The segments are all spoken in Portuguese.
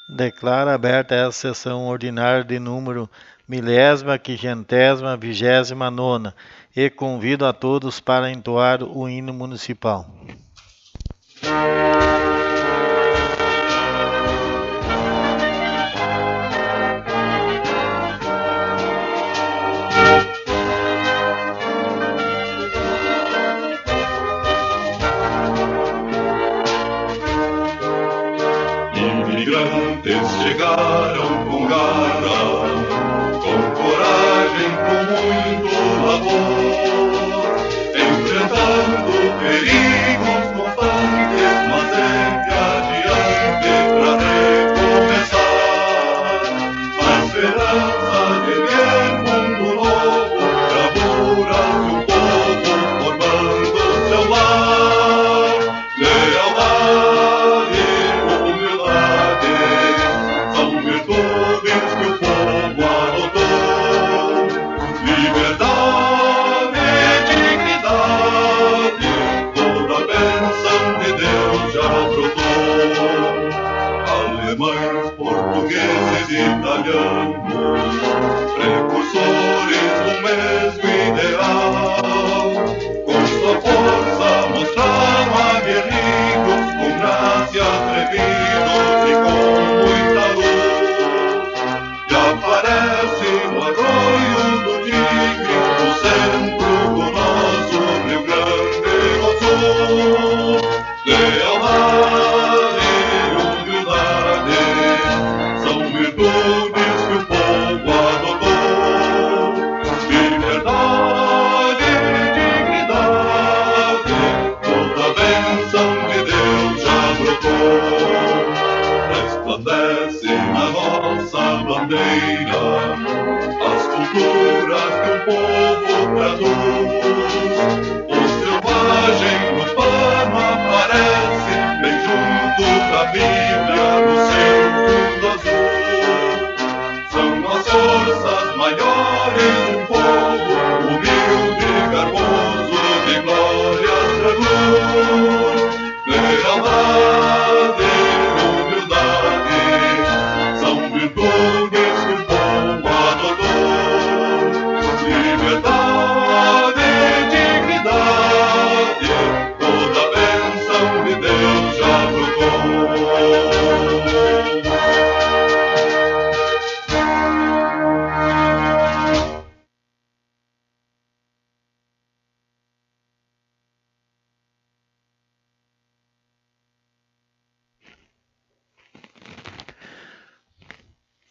Declaro aberta essa sessão ordinária de número 1000ª, 529ª e convido a todos para entoar o hino municipal. Imigrantes chegaram com garra, com coragem, com muito labor, enfrentando perigos constantes, mas sempre adiante pra recomeçar. A esperança de ver mundo novo, bravuras do povo formando seu lar. Lealdade, são virtudes que o povo adotou. Liberdade, dignidade, toda a bênção de Deus já brotou. Alemães, portugueses, italianos, precursores do mesmo ideal, com sua força mostraram aguerridos, com graça atrevidos e com muita luz. E aparece o arroio do Tigre, no centro do nosso Rio Grande do Sul. Lealdade e humildade são virtudes que o povo adotou. Liberdade e dignidade, toda a bênção de Deus já brotou. Resplandece na nossa bandeira as culturas que o povo traduz. O selvagem no pano aparece, bem junto da Bíblia no seu fundo azul. São as forças maiores do povo, humilde, garboso, de glórias traduz. Lealdade, humildade, são virtudes que o povo adotou. Liberdade, dignidade, toda a bênção de Deus já brotou.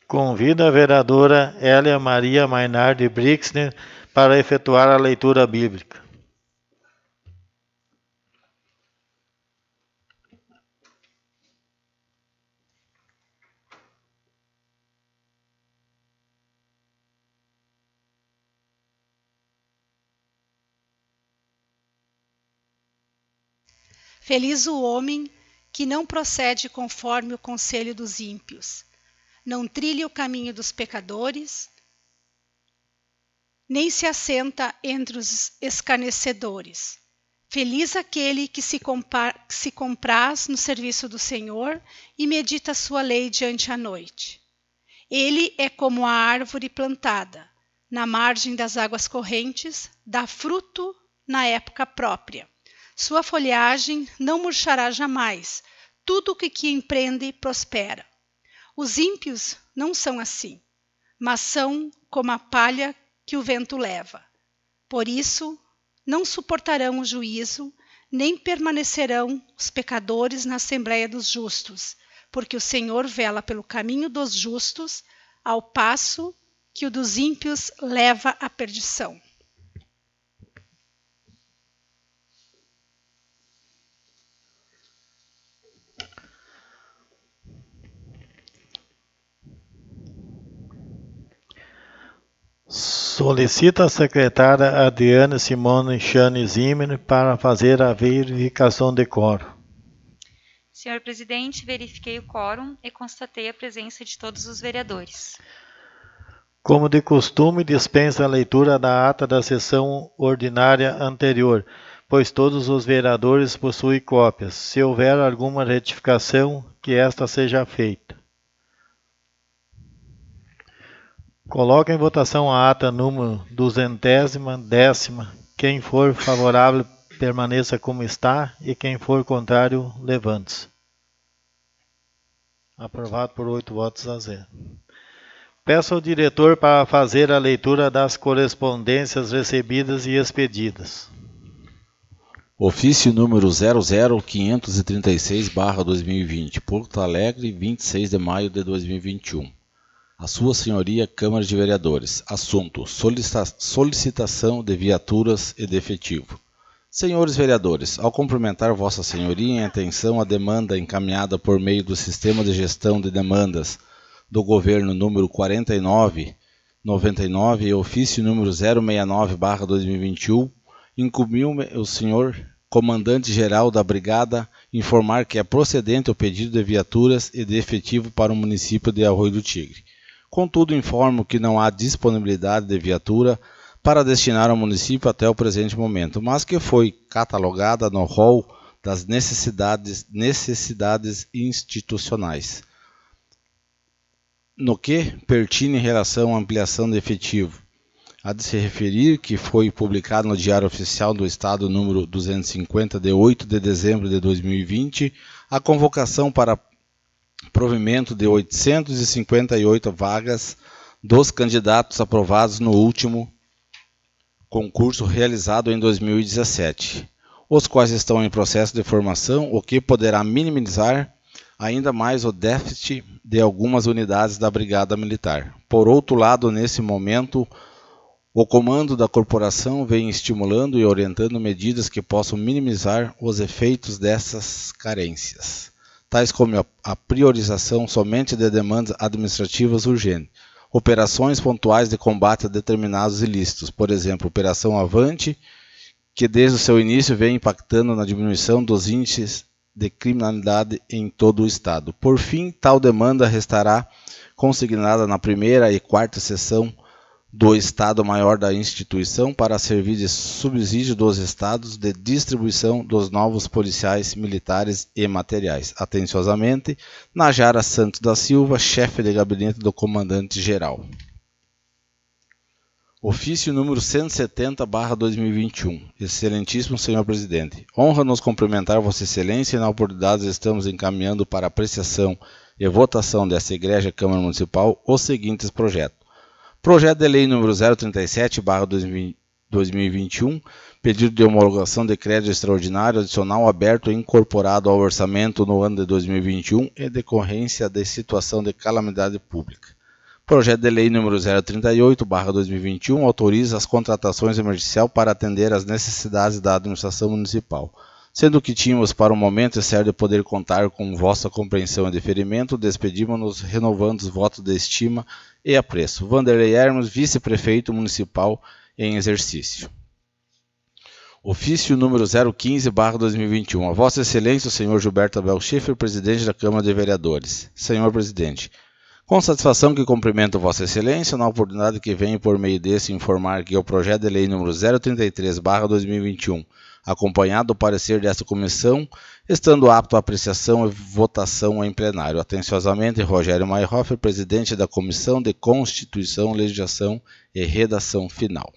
Convido a vereadora Hélia Maria Mainardi Brixner para efetuar a leitura bíblica. Feliz o homem que não procede conforme o conselho dos ímpios, não trilha o caminho dos pecadores, nem se assenta entre os escarnecedores. Feliz aquele que se compraz no serviço do Senhor e medita a sua lei diante a noite. Ele é como a árvore plantada na margem das águas correntes, dá fruto na época própria. Sua folhagem não murchará jamais, tudo o que empreende prospera. Os ímpios não são assim, mas são como a palha que o vento leva. Por isso, não suportarão o juízo, nem permanecerão os pecadores na assembleia dos justos, porque o Senhor vela pelo caminho dos justos, ao passo que o dos ímpios leva à perdição. Solicita a secretária Adriana Simone Chane Zimmer para fazer a verificação de quórum. Senhor presidente, verifiquei o quórum e constatei a presença de todos os vereadores. Como de costume, dispensa a leitura da ata da sessão ordinária anterior, pois todos os vereadores possuem cópias. Se houver alguma retificação, que esta seja feita. Coloca em votação a ata número 210ª. Quem for favorável, permaneça como está, e quem for contrário, levante-se. Aprovado por 8 votos a 0. Peço ao diretor para fazer a leitura das correspondências recebidas e expedidas. Ofício número 00536/2020, Porto Alegre, 26 de maio de 2021. A Sua Senhoria Câmara de Vereadores. Assunto: solicitação de viaturas e de efetivo. Senhores vereadores, ao cumprimentar Vossa Senhoria em atenção à demanda encaminhada por meio do Sistema de Gestão de Demandas do Governo número 4999 e ofício número 069/2021, incumbiu-me o senhor comandante-geral da Brigada informar que é procedente o pedido de viaturas e de efetivo para o município de Arroio do Tigre. Contudo, informo que não há disponibilidade de viatura para destinar ao município até o presente momento, mas que foi catalogada no rol das necessidades institucionais. No que pertine em relação à ampliação de efetivo, há de se referir que foi publicado no Diário Oficial do Estado número 250 de 8 de dezembro de 2020 a convocação para provimento de 858 vagas dos candidatos aprovados no último concurso realizado em 2017, os quais estão em processo de formação, o que poderá minimizar ainda mais o déficit de algumas unidades da Brigada Militar. Por outro lado, nesse momento, o comando da corporação vem estimulando e orientando medidas que possam minimizar os efeitos dessas carências, tais como a priorização somente de demandas administrativas urgentes, operações pontuais de combate a determinados ilícitos, por exemplo, Operação Avante, que desde o seu início vem impactando na diminuição dos índices de criminalidade em todo o Estado. Por fim, tal demanda restará consignada na primeira e quarta seção do Estado-Maior da instituição para servir de subsídio dos estados de distribuição dos novos policiais militares e materiais. Atenciosamente, Najara Santos da Silva, chefe de gabinete do comandante-geral. Ofício número 170/2021. Excelentíssimo Senhor Presidente, honra-nos cumprimentar Vossa Excelência e na oportunidade estamos encaminhando para apreciação e votação desta Igreja Câmara Municipal os seguintes projetos. Projeto de Lei número 037/2021, pedido de homologação de crédito extraordinário adicional aberto e incorporado ao orçamento no ano de 2021 em decorrência de situação de calamidade pública. Projeto de Lei número 038/2021 autoriza as contratações emergenciais para atender às necessidades da administração municipal. Sendo que tínhamos para o momento certo de poder contar com vossa compreensão e deferimento, despedimos-nos renovando os votos de estima e apreço. Vanderlei Hermos, vice-prefeito municipal em exercício. Ofício número 015/2021. A Vossa Excelência, o senhor Gilberto Abel Schiffer, presidente da Câmara de Vereadores. Senhor Presidente, com satisfação que cumprimento Vossa Excelência, na oportunidade que venho por meio desse informar que o projeto de lei número 033/2021, acompanhado do parecer desta comissão, estando apto à apreciação e votação em plenário. Atenciosamente, Rogério Mayhofer, presidente da Comissão de Constituição, Legislação e Redação Final.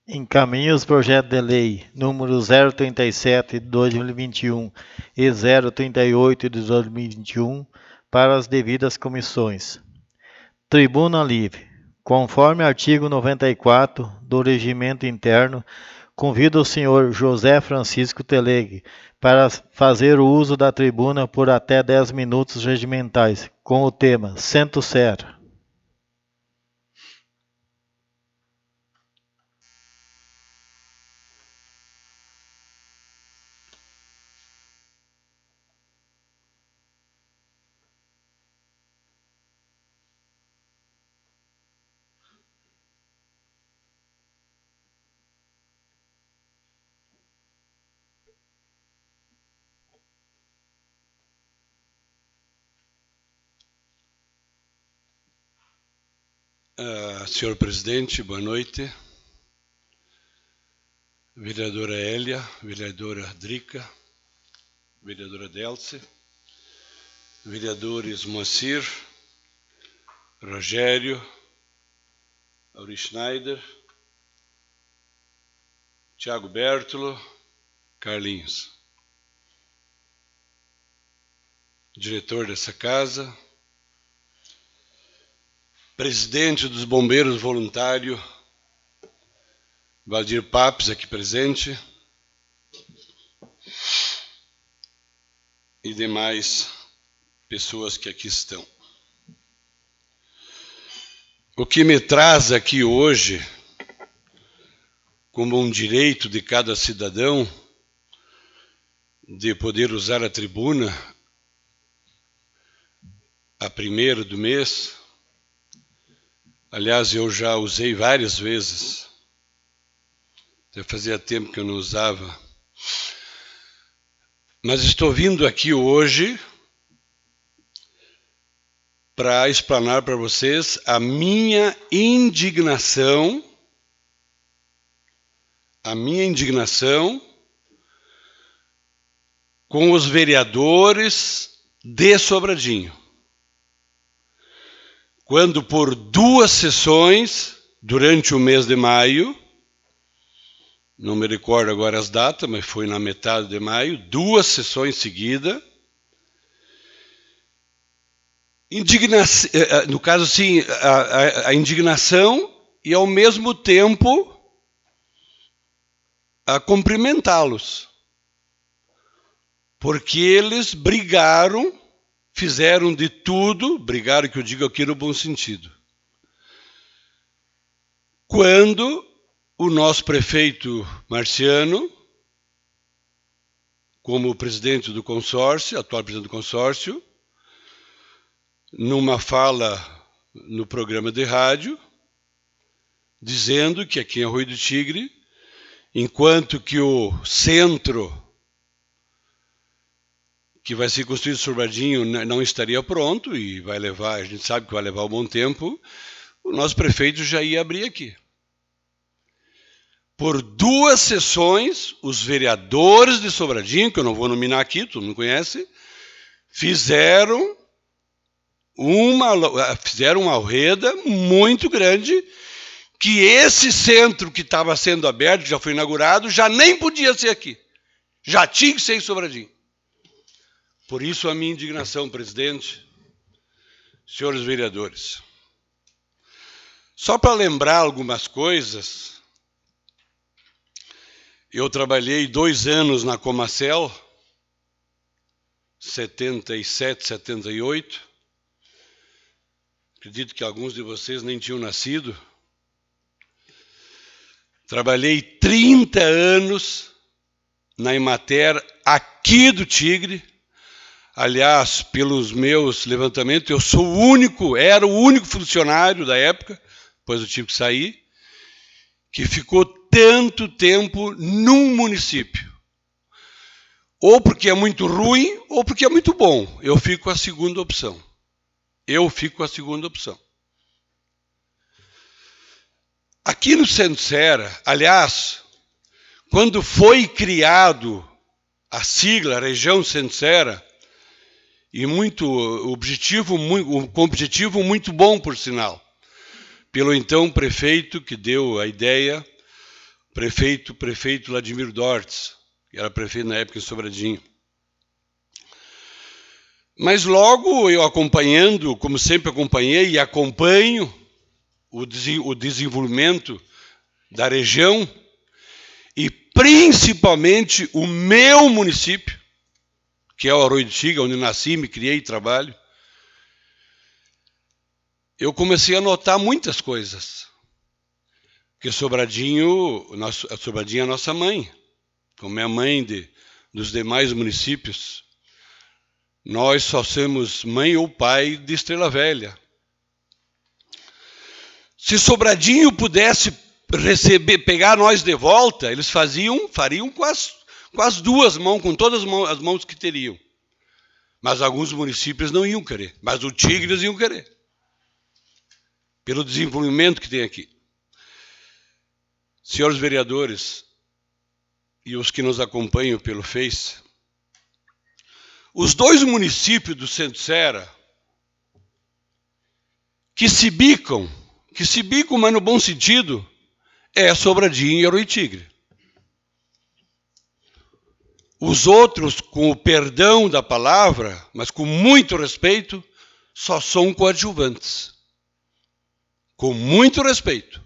Encaminho os projetos de lei número 037 de 2021 e 038 de 2021 para as devidas comissões. Tribuna Livre. Conforme artigo 94 do Regimento Interno, convido o senhor José Francisco Telegue para fazer o uso da tribuna por até 10 minutos regimentais, com o tema Centro-Serra. Senhor Presidente, boa noite. Vereadora Hélia, vereadora Drica, vereadora Delce, vereadores Moacir, Rogério, Auri Schneider, Tiago Bertolo, Carlinhos. Diretor dessa casa, presidente dos Bombeiros Voluntários, Valdir Papes, aqui presente, e demais pessoas que aqui estão. O que me traz aqui hoje, como um direito de cada cidadão, de poder usar a tribuna, a primeira do mês, aliás, eu já usei várias vezes, já fazia tempo que eu não usava, mas estou vindo aqui hoje para explanar para vocês a minha indignação com os vereadores de Sobradinho. Quando por 2 sessões, durante o mês de maio, não me recordo agora as datas, mas foi na metade de maio, 2 sessões seguidas, no caso, sim, a indignação e, ao mesmo tempo, a cumprimentá-los. Porque eles brigaram, fizeram de tudo, brigaram, que eu digo aqui no bom sentido. Quando o nosso prefeito Marciano, como presidente do consórcio, atual presidente do consórcio, numa fala no programa de rádio, dizendo que aqui em Arroio do Tigre, enquanto que o centro que vai ser construído em Sobradinho não estaria pronto, e vai levar, a gente sabe que vai levar um bom tempo, o nosso prefeito já ia abrir aqui. Por 2 sessões, os vereadores de Sobradinho, que eu não vou nominar aqui, todo mundo conhece, fizeram uma alreda muito grande, que esse centro que estava sendo aberto, já foi inaugurado, já nem podia ser aqui. Já tinha que ser em Sobradinho. Por isso a minha indignação, presidente, senhores vereadores. Só para lembrar algumas coisas, eu trabalhei 2 anos na Comacel, 77, 78. Acredito que alguns de vocês nem tinham nascido. Trabalhei 30 anos na Emater aqui do Tigre. Aliás, pelos meus levantamentos, eu sou era o único funcionário da época, depois eu tive que sair, que ficou tanto tempo num município. Ou porque é muito ruim, ou porque é muito bom. Eu fico com a segunda opção. Aqui no Centro Serra, aliás, quando foi criado a sigla Região Centro Serra, e com objetivo muito bom, por sinal, pelo então prefeito que deu a ideia, prefeito Vladimir Dortes, que era prefeito na época em Sobradinho. Mas logo eu acompanhando, como sempre acompanhei e acompanho o desenvolvimento da região e principalmente o meu município, que é o Arroio do Tigre, onde nasci, me criei e trabalho, eu comecei a notar muitas coisas. Porque Sobradinho é a nossa mãe, como é a mãe dos demais municípios. Nós só somos mãe ou pai de Estrela Velha. Se Sobradinho pudesse pegar nós de volta, eles fariam com as 2 mãos, com todas as mãos que teriam. Mas alguns municípios não iam querer, mas o Tigre eles iam querer, pelo desenvolvimento que tem aqui. Senhores vereadores e os que nos acompanham pelo Face, Os dois municípios do Centro-Sera que se bicam, mas no bom sentido, é Sobradinho e Aroitigre. Os outros, com o perdão da palavra, mas com muito respeito, só são coadjuvantes. Com muito respeito.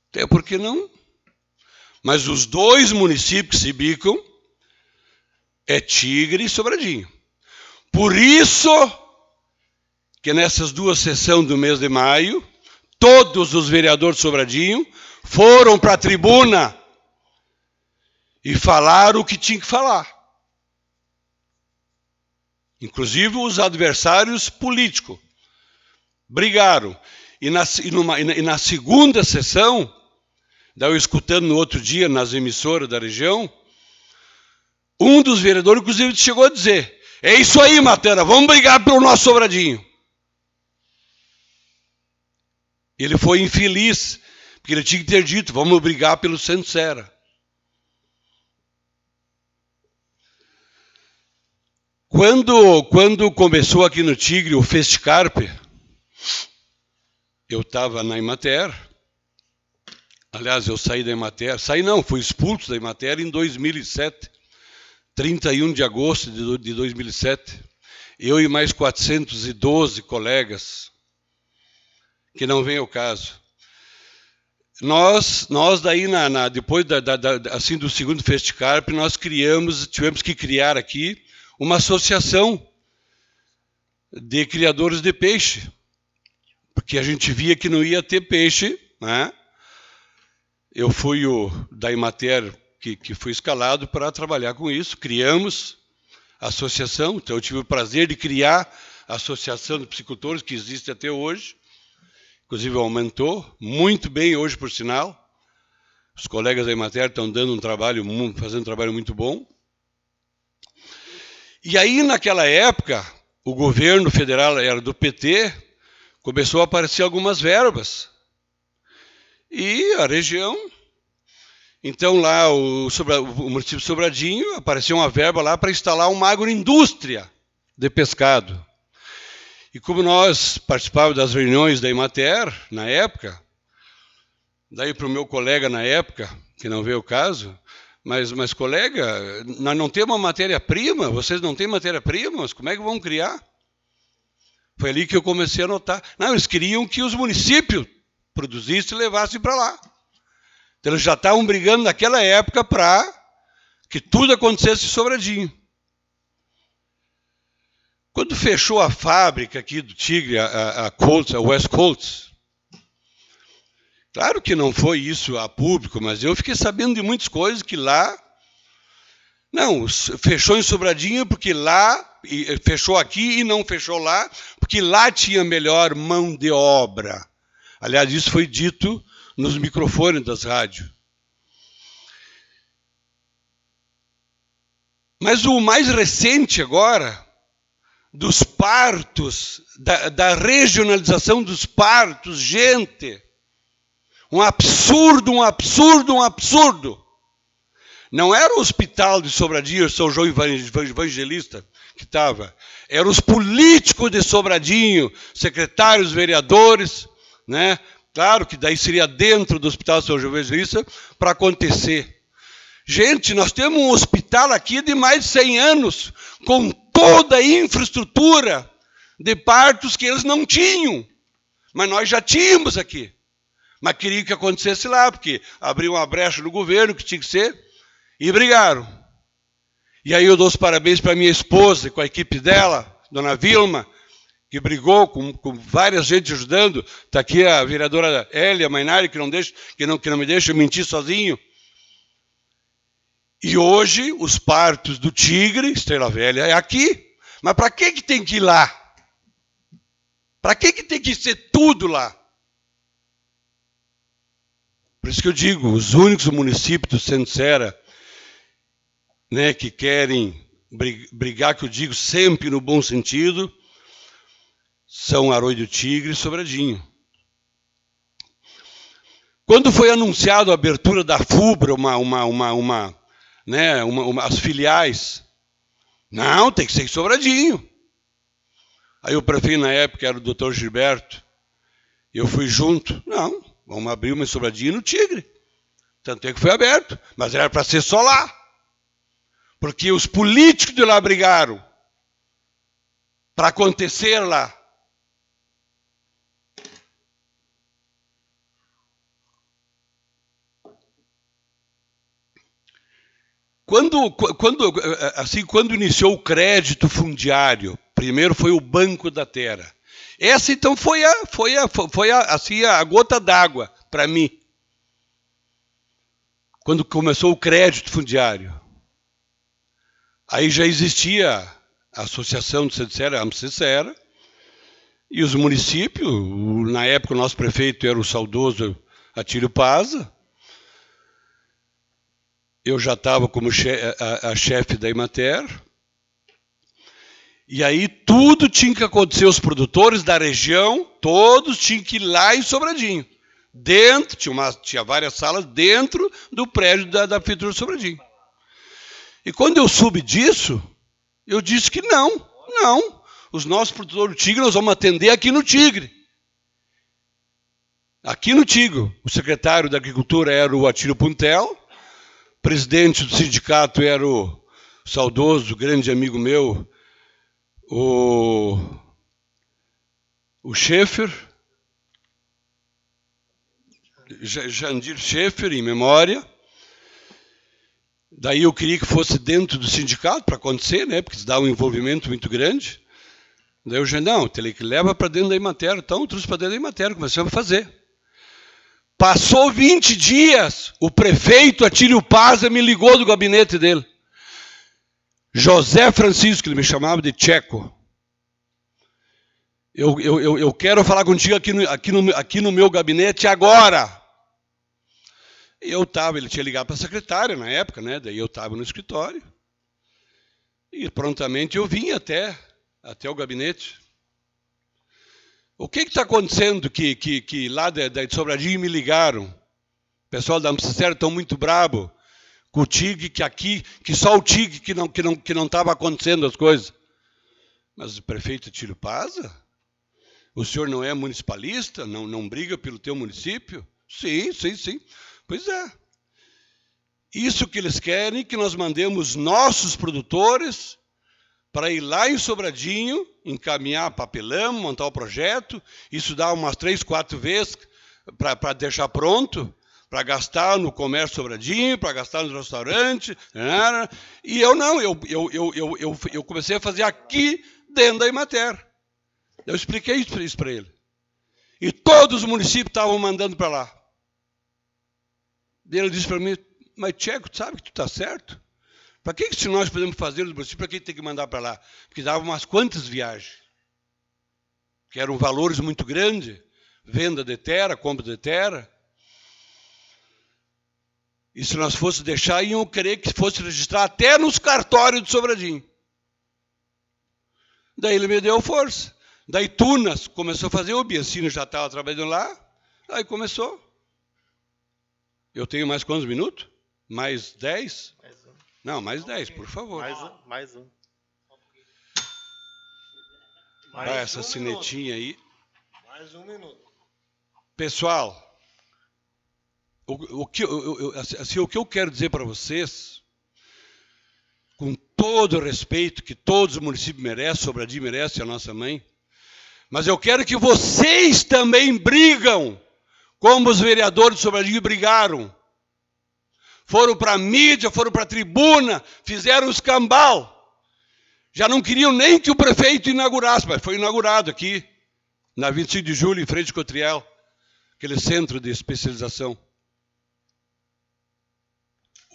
Até porque não. Mas os dois municípios que se bicam é Tigre e Sobradinho. Por isso que nessas duas sessões do mês de maio, todos os vereadores de Sobradinho foram para a tribuna e falaram o que tinha que falar. Inclusive os adversários políticos brigaram. E na segunda sessão, daí eu escutando no outro dia nas emissoras da região, um dos vereadores, inclusive, chegou a dizer: é isso aí, Matera, vamos brigar pelo nosso Sobradinho. Ele foi infeliz, porque ele tinha que ter dito: vamos brigar pelo Centro-Sera. Quando começou aqui no Tigre o Festicarpe, eu estava na Emater. Aliás, eu saí da Emater. Fui expulso da Emater em 2007, 31 de agosto de 2007. Eu e mais 412 colegas, que não vem ao caso. Nós daí, depois assim, do segundo Festicarpe, nós tivemos que criar aqui uma associação de criadores de peixe, porque a gente via que não ia ter peixe, né? Eu fui o da Emater que fui escalado para trabalhar com isso. Criamos a associação, então eu tive o prazer de criar a Associação de Piscicultores, que existe até hoje. Inclusive aumentou muito bem hoje, por sinal. Os colegas da Emater estão fazendo um trabalho muito bom. E aí, naquela época, o governo federal era do PT, começou a aparecer algumas verbas. E a região... Então, lá, o município de Sobradinho, apareceu uma verba lá para instalar uma agroindústria de pescado. E como nós participávamos das reuniões da Emater, na época, daí para o meu colega na época, que não veio o caso, mas colega, nós não temos uma matéria-prima, vocês não têm matéria-prima, mas como é que vão criar? Foi ali que eu comecei a notar. Não, eles queriam que os municípios produzissem e levassem para lá. Então eles já estavam brigando naquela época para que tudo acontecesse em Sobradinho. Quando fechou a fábrica aqui do Tigre, a West Colts, claro que não foi isso a público, mas eu fiquei sabendo de muitas coisas que lá... Não, fechou em Sobradinho porque lá... Fechou aqui e não fechou lá, porque lá tinha melhor mão de obra. Aliás, isso foi dito nos microfones das rádios. Mas o mais recente agora... dos partos, da regionalização dos partos, gente, um absurdo. Não era o hospital de Sobradinho, São João Evangelista, que estava, eram os políticos de Sobradinho, secretários, vereadores, né? Claro que daí seria dentro do hospital de São João Evangelista para acontecer. Gente, nós temos um hospital aqui de mais de 100 anos, com toda a infraestrutura de partos que eles não tinham. Mas nós já tínhamos aqui. Mas queriam que acontecesse lá, porque abriu uma brecha no governo, que tinha que ser, e brigaram. E aí eu dou os parabéns para minha esposa e com a equipe dela, dona Vilma, que brigou com várias gente ajudando. Está aqui a vereadora Hélia Mainari, que não me deixa mentir sozinho. E hoje, os partos do Tigre, Estrela Velha, é aqui. Mas para que tem que ir lá? Para que tem que ser tudo lá? Por isso que eu digo, os únicos municípios do Centro-Sera, né, que querem brigar, que eu digo sempre no bom sentido, são Arroio do Tigre e Sobradinho. Quando foi anunciado a abertura da FUBRA, as filiais, Não, tem que ser em Sobradinho. Aí o prefeito na época era o doutor Gilberto. Eu fui junto. Não, vamos abrir uma em Sobradinho no Tigre. Tanto é que foi aberto. Mas era para ser só lá. Porque os políticos de lá brigaram para acontecer lá. Quando iniciou o crédito fundiário, primeiro foi o Banco da Terra. Essa, então, foi a gota d'água para mim. Quando começou o crédito fundiário. Aí já existia a Associação de Cedicera, a AMCECERA, e os municípios, na época o nosso prefeito era o saudoso Atílio Paza. Eu já estava como a chefe da Emater. E aí tudo tinha que acontecer, os produtores da região, todos tinham que ir lá em Sobradinho. Dentro, tinha várias salas dentro do prédio da Prefeitura de Sobradinho. E quando eu soube disso, eu disse que não. Os nossos produtores do Tigre nós vamos atender aqui no Tigre. Aqui no Tigre. O secretário da Agricultura era o Atílio Puntel. Presidente do sindicato era o saudoso, grande amigo meu, o Schaeffer, Jandir Schaeffer, em memória. Daí eu queria que fosse dentro do sindicato para acontecer, né? Porque isso dá um envolvimento muito grande. Daí eu disse, não, ele que leva para dentro da Emater. Então eu trouxe para dentro da Emater, começamos a fazer. Passou 20 dias, o prefeito Atílio Paza me ligou do gabinete dele. José Francisco, ele me chamava de Tcheco. Eu quero falar contigo aqui no meu gabinete agora. Ele tinha ligado para a secretária na época, né? Daí eu estava no escritório. E prontamente eu vim até o gabinete. O que está acontecendo que lá de Sobradinho me ligaram? O pessoal da AMCECER estão muito bravo com o TIG, que só o TIG que não estava acontecendo as coisas. Mas o prefeito Atílio Paza? O senhor não é municipalista? Não briga pelo teu município? Sim. Pois é. Isso que eles querem, que nós mandemos nossos produtores para ir lá em Sobradinho, encaminhar papelão, montar o projeto, isso dá umas 3, 4 vezes para deixar pronto, para gastar no comércio Sobradinho, para gastar no restaurante. E eu não, eu comecei a fazer aqui dentro da Emater. Eu expliquei isso para ele. E todos os municípios estavam mandando para lá. Ele disse para mim, mas Tcheco, tu sabe que tu está certo? Para que se nós podemos fazer nos municípios, para que tem que mandar para lá? Porque dava umas quantas viagens. Que eram valores muito grandes. Venda de terra, compra de terra. E se nós fosse deixar, iam querer que fosse registrar até nos cartórios de Sobradinho. Daí ele me deu força. Daí Tunas começou a fazer, o Biancino já estava trabalhando lá. Aí começou. Eu tenho mais quantos minutos? Mais 10? Não, mais 10, por favor. Mais um. Essa sinetinha aí. Mais um minuto. Pessoal, o que eu quero dizer para vocês, com todo o respeito que todos os municípios merecem, Sobradinho merece, a nossa mãe, mas eu quero que vocês também brigam, como os vereadores de Sobradinho brigaram. Foram para a mídia, foram para a tribuna, fizeram o escambau. Já não queriam nem que o prefeito inaugurasse, mas foi inaugurado aqui, na 25 de julho, em frente ao Cotriel, aquele centro de especialização.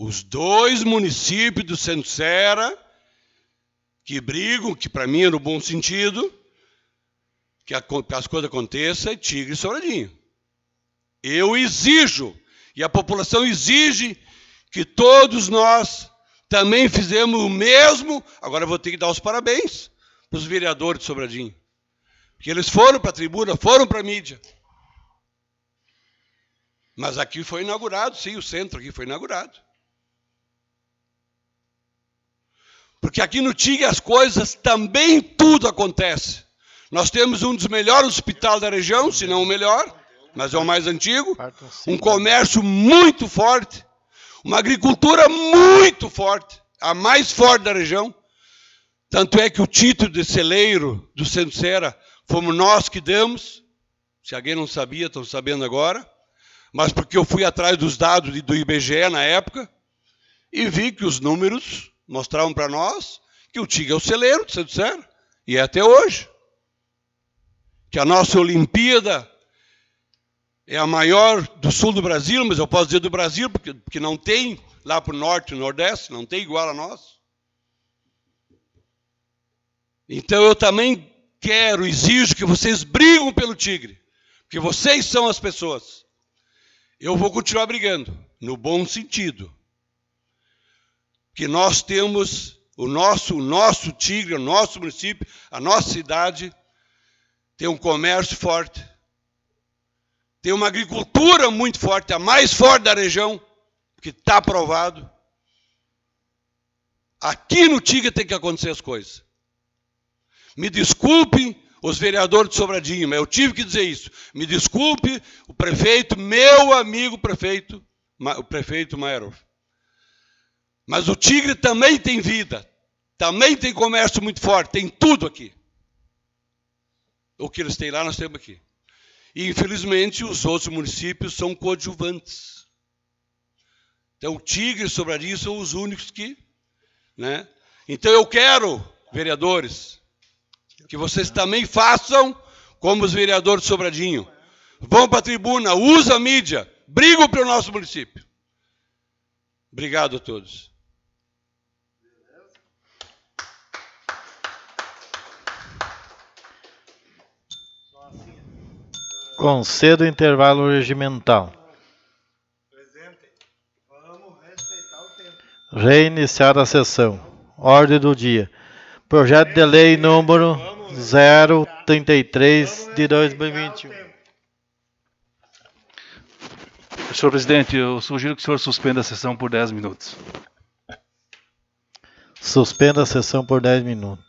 Os dois municípios do Centro-Serra, que brigam, que para mim é no bom sentido, que as coisas aconteçam, é Tigre e Sobradinho. Eu exijo, e a população exige, que todos nós também fizemos o mesmo. Agora eu vou ter que dar os parabéns para os vereadores de Sobradinho. Porque eles foram para a tribuna, foram para a mídia. Mas aqui foi inaugurado, sim, o centro aqui foi inaugurado. Porque aqui no TIG as coisas também tudo acontece. Nós temos um dos melhores hospitais da região, se não o melhor, mas é o mais antigo. Um comércio muito forte. Uma agricultura muito forte. A mais forte da região. Tanto é que o título de celeiro do Centro Sera fomos nós que damos. Se alguém não sabia, estão sabendo agora. Mas porque eu fui atrás dos dados do IBGE na época e vi que os números mostravam para nós que o TIG é o celeiro do Centro Sera. E é até hoje. Que a nossa Olimpíada é a maior do sul do Brasil, mas eu posso dizer do Brasil, porque não tem lá para o norte e nordeste, não tem igual a nós. Então eu também quero, exijo que vocês brigam pelo Tigre, porque vocês são as pessoas. Eu vou continuar brigando, no bom sentido. Que nós temos o nosso Tigre, o nosso município, a nossa cidade, tem um comércio forte, tem uma agricultura muito forte, a mais forte da região, que está aprovado. Aqui no Tigre tem que acontecer as coisas. Me desculpem os vereadores de Sobradinho, mas eu tive que dizer isso. Me desculpe o prefeito, meu amigo prefeito, o prefeito Maierhoff. Mas o Tigre também tem vida, também tem comércio muito forte, tem tudo aqui. O que eles têm lá, nós temos aqui. E, infelizmente, os outros municípios são coadjuvantes. Então, o Tigre e Sobradinho são os únicos que... Né? Então, eu quero, vereadores, que vocês também façam como os vereadores de Sobradinho. Vão para a tribuna, usam a mídia, brigam pelo nosso município. Obrigado a todos. Concedo intervalo regimental. Reiniciar a sessão. Ordem do dia. Projeto de lei número 033 de 2021. Senhor presidente, eu sugiro que o senhor suspenda a sessão por 10 minutos. Suspenda a sessão por 10 minutos.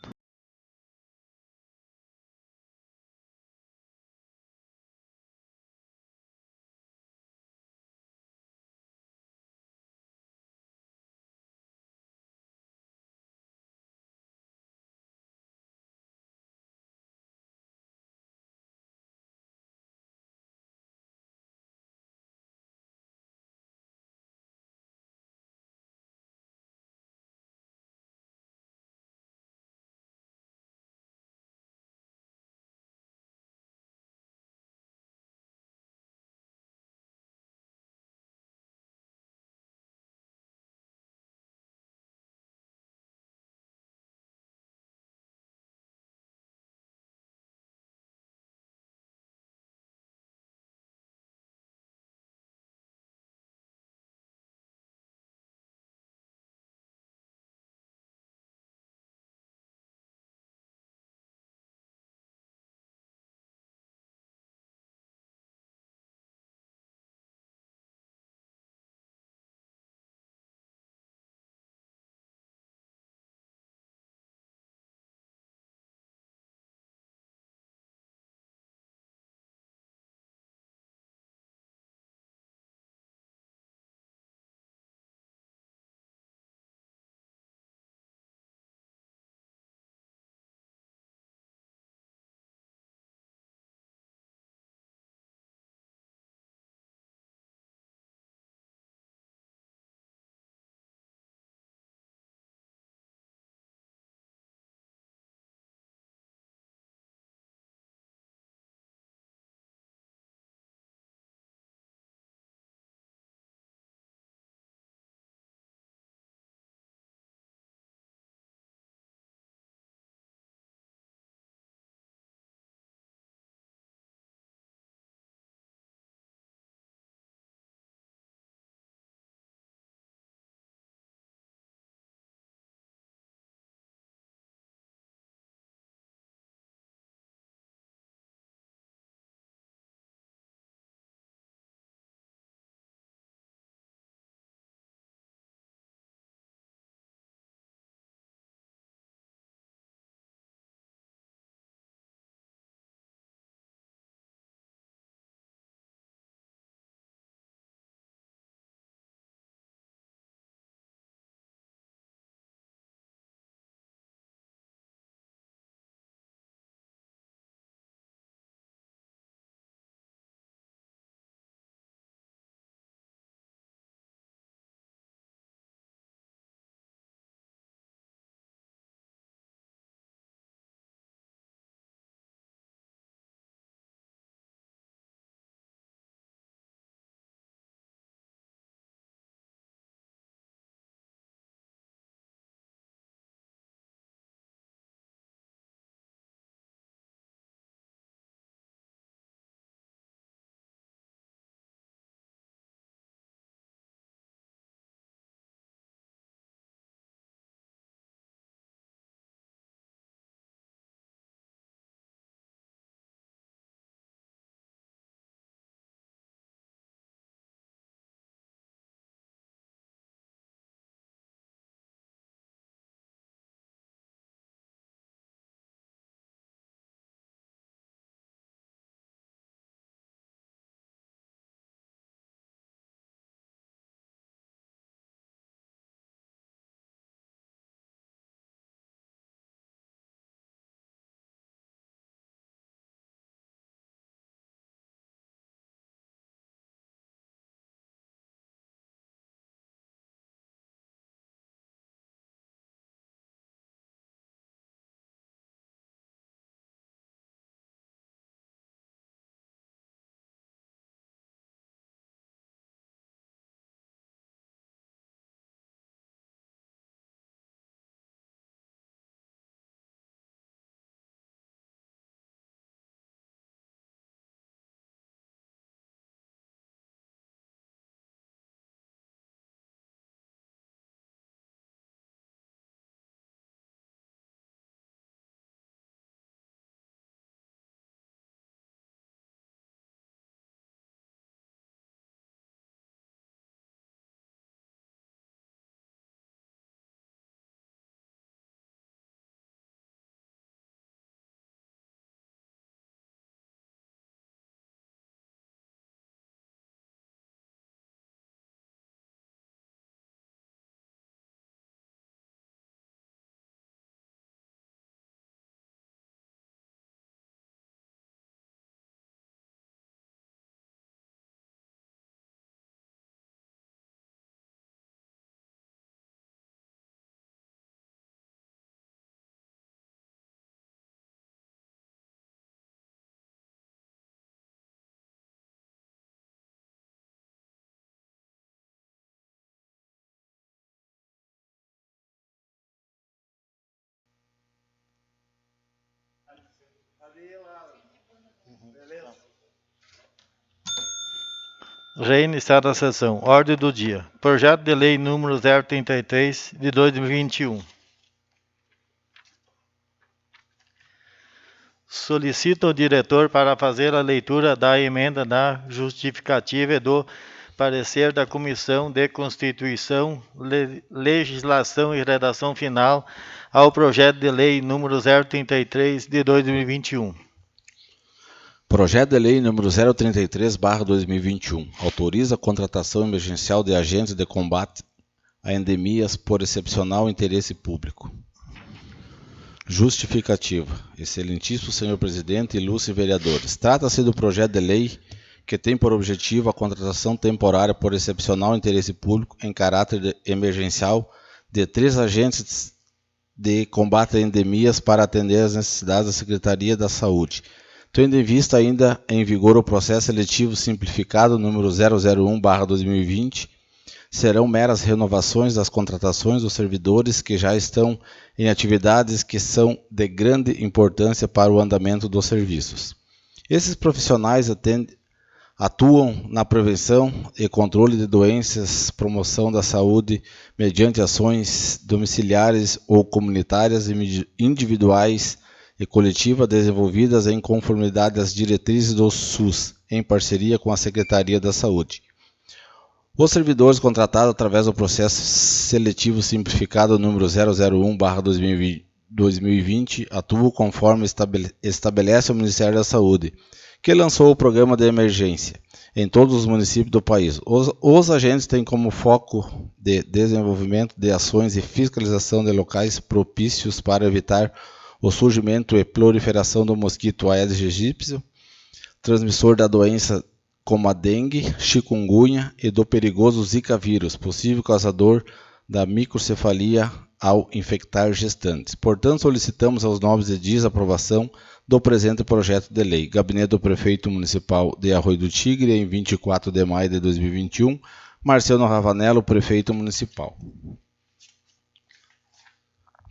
Reiniciada a sessão. Ordem do dia. Projeto de lei número 033 de 2021. Solicita o diretor para fazer a leitura da emenda da justificativa e do parecer da Comissão de Constituição, Legislação e Redação Final ao projeto de lei número 033 de 2021. Projeto de lei número 033/2021 autoriza a contratação emergencial de agentes de combate a endemias por excepcional interesse público. Justificativa. Excelentíssimo senhor presidente, ilustres vereadores. Trata-se do projeto de lei que tem por objetivo a contratação temporária por excepcional interesse público em caráter emergencial de 3 agentes de combate a endemias para atender às necessidades da Secretaria da Saúde, tendo em vista ainda em vigor o processo seletivo simplificado número 001/2020, serão meras renovações das contratações dos servidores que já estão em atividades que são de grande importância para o andamento dos serviços. Esses profissionais atuam na prevenção e controle de doenças, promoção da saúde, mediante ações domiciliares ou comunitárias, individuais e coletivas desenvolvidas em conformidade às diretrizes do SUS, em parceria com a Secretaria da Saúde. Os servidores contratados através do processo seletivo simplificado número 001/2020 atuam conforme estabelece o Ministério da Saúde, que lançou o programa de emergência em todos os municípios do país. Os agentes têm como foco de desenvolvimento de ações e fiscalização de locais propícios para evitar o surgimento e proliferação do mosquito Aedes aegypti, transmissor da doença como a dengue, chikungunya e do perigoso Zika vírus, possível causador da microcefalia ao infectar gestantes. Portanto, solicitamos aos nobres edis a aprovação do presente projeto de lei. Gabinete do Prefeito Municipal de Arroio do Tigre, em 24 de maio de 2021. Marciano Ravanello, Prefeito Municipal.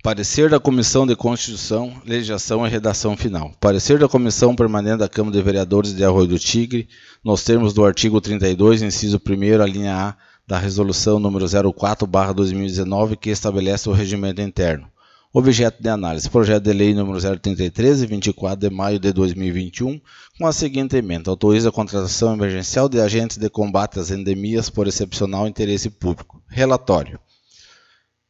Parecer da Comissão de Constituição, Legislação e Redação Final. Parecer da Comissão Permanente da Câmara de Vereadores de Arroio do Tigre, nos termos do artigo 32, inciso 1º, a linha A, da Resolução número 04/2019, que estabelece o regimento interno. Objeto de análise. Projeto de Lei número 033, 24 de maio de 2021, com a seguinte emenda. Autoriza a contratação emergencial de agentes de combate às endemias por excepcional interesse público. Relatório.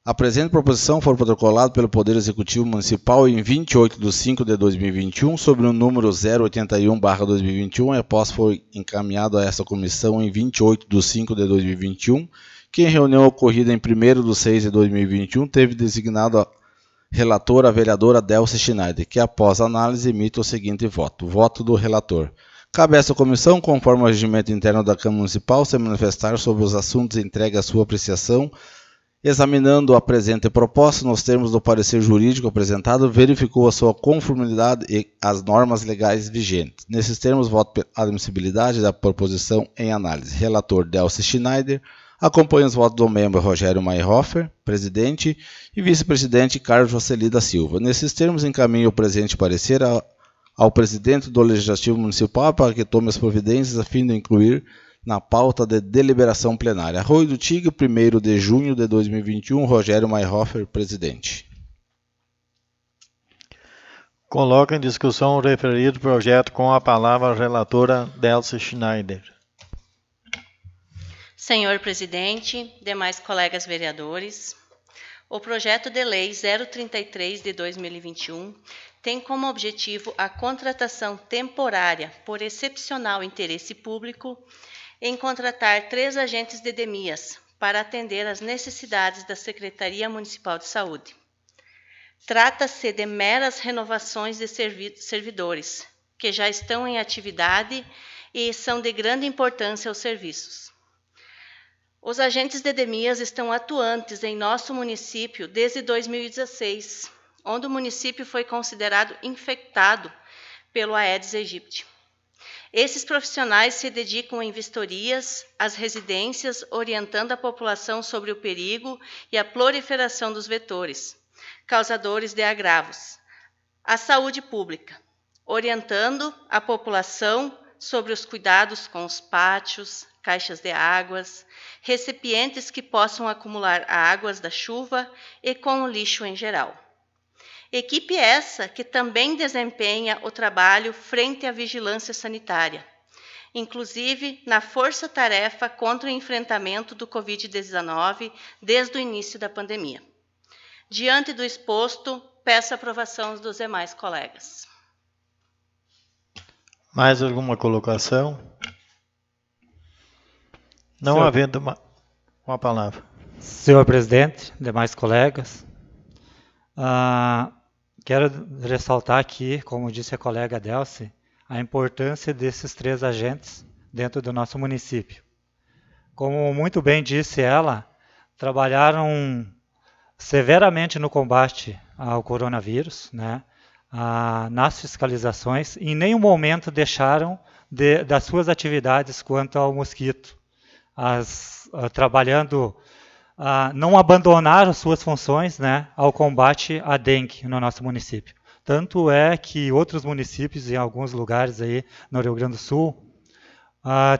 A presente proposição foi protocolada pelo Poder Executivo Municipal em 28 de 5 de 2021, sobre o número 081/2021, e após foi encaminhado a esta comissão em 28 de 5 de 2021, que em reunião ocorrida em 1º de 6 de 2021, teve designado a relatora a vereadora Delcy Schneider, que após análise emite o seguinte voto. Voto do relator. Cabe a esta comissão, conforme o regimento interno da Câmara Municipal, se manifestar sobre os assuntos entregues à sua apreciação. Examinando a presente proposta, nos termos do parecer jurídico apresentado, verificou a sua conformidade e as normas legais vigentes. Nesses termos, voto pela admissibilidade da proposição em análise. Relator Delcy Schneider. Acompanha os votos do membro Rogério Mayhofer, presidente, e vice-presidente Carlos Jocely da Silva. Nesses termos, encaminho o presente parecer ao presidente do Legislativo Municipal para que tome as providências a fim de incluir na pauta de deliberação plenária. Arroio do Tigre, 1º de junho de 2021, Rogério Mayhofer, presidente. Coloca em discussão o referido projeto com a palavra a relatora Delcy Schneider. Senhor presidente, demais colegas vereadores, o projeto de lei 033 de 2021 tem como objetivo a contratação temporária por excepcional interesse público em contratar 3 agentes de endemias para atender às necessidades da Secretaria Municipal de Saúde. Trata-se de meras renovações de servidores, que já estão em atividade e são de grande importância aos serviços. Os agentes de endemias estão atuantes em nosso município desde 2016, onde o município foi considerado infectado pelo Aedes aegypti. Esses profissionais se dedicam em vistorias às residências, orientando a população sobre o perigo e a proliferação dos vetores, causadores de agravos, à saúde pública. orientando a população sobre os cuidados com os pátios, caixas de águas, recipientes que possam acumular águas da chuva e com o lixo em geral. Equipe essa que também desempenha o trabalho frente à vigilância sanitária, inclusive na força-tarefa contra o enfrentamento do Covid-19 desde o início da pandemia. Diante do exposto, peço a aprovação dos demais colegas. Mais alguma colocação? Não Senhor- havendo uma palavra. Senhor presidente, demais colegas, quero ressaltar aqui, como disse a colega Delcy, a importância desses 3 agentes dentro do nosso município. Como muito bem disse ela, trabalharam severamente no combate ao coronavírus, né? Nas fiscalizações, e em nenhum momento deixaram das suas atividades quanto ao mosquito. Trabalhando, não abandonaram suas funções, né, ao combate à dengue no nosso município. Tanto é que outros municípios, em alguns lugares aí no Rio Grande do Sul,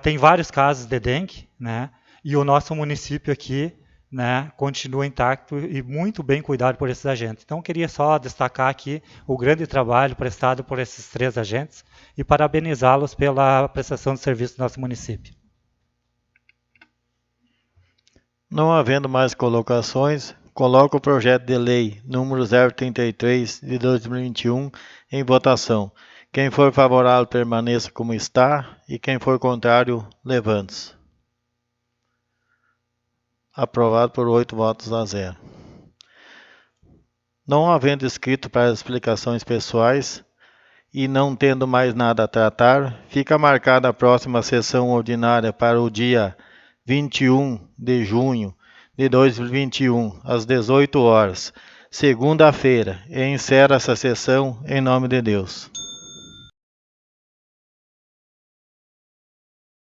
tem vários casos de dengue, né, e o nosso município aqui, né, continua intacto e muito bem cuidado por esses agentes. Então, queria só destacar aqui o grande trabalho prestado por esses 3 agentes e parabenizá-los pela prestação de serviço do nosso município. Não havendo mais colocações, coloco o projeto de lei número 033 de 2021 em votação. Quem for favorável permaneça como está e quem for contrário, levante-se. Aprovado por 8 votos a 0. Não havendo inscrito para as explicações pessoais e não tendo mais nada a tratar, fica marcada a próxima sessão ordinária para o dia 21 de junho de 2021, às 18 horas, segunda-feira, e encerra essa sessão em nome de Deus.